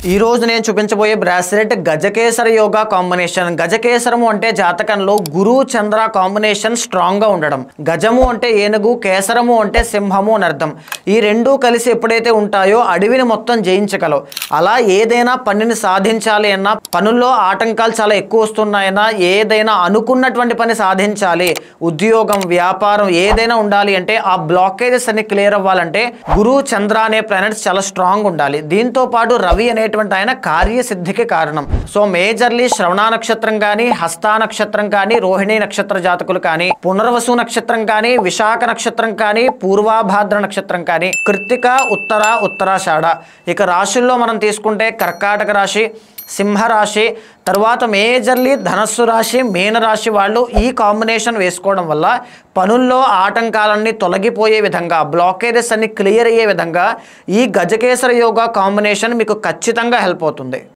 ఈ రోజు నేను చూపించబోయే బ్రాస్లెట్ గజకేసర యోగా కాంబినేషన్. గజకేసరము అంటే జాతకంలో గురు చంద్ర కాంబినేషన్ స్ట్రాంగ్ గా ఉండడం. గజము అంటే ఏనుగు, కేసరము అంటే సింహము అని అర్థం. ఈ రెండూ కలిసి ఎప్పుడైతే ఉంటాయో అడవిని మొత్తం జయించగలవు. అలా ఏదైనా పనిని సాధించాలి అన్నా, పనుల్లో ఆటంకాలు చాలా ఎక్కువ వస్తున్నాయన్నా, ఏదైనా అనుకున్నటువంటి పని సాధించాలి, ఉద్యోగం, వ్యాపారం ఏదైనా ఉండాలి అంటే ఆ బ్లాకేజెస్ అన్ని క్లియర్ అవ్వాలంటే గురు చంద్ర అనే ప్లానెట్స్ చాలా స్ట్రాంగ్ ఉండాలి. దీంతో పాటు రవి అనేటువంటి ఆయన కార్యసిద్ధికి కారణం. సో మేజర్లీ శ్రవణ నక్షత్రం కానీ, హస్త నక్షత్రం కానీ, రోహిణి నక్షత్ర జాతకులు కానీ, పునర్వసు నక్షత్రం కానీ, విశాఖ నక్షత్రం కానీ, పూర్వాభాద్ర నక్షత్రం కానీ, కృత్తిక, ఉత్తరాషాఢ. ఇక రాశుల్లో మనం తీసుకుంటే కర్కాటక రాశి, సింహరాశి, తర్వాత మేజర్లీ ధనస్సు రాశి, మీనరాశి వాళ్ళు ఈ కాంబినేషన్ వేసుకోవడం వల్ల పనుల్లో ఆటంకాలన్నీ తొలగిపోయే విధంగా, బ్లాకేజెస్ అన్ని క్లియర్ అయ్యే విధంగా ఈ గజకేసర యోగా కాంబినేషన్ మీకు ఖచ్చితంగా హెల్ప్ అవుతుంది.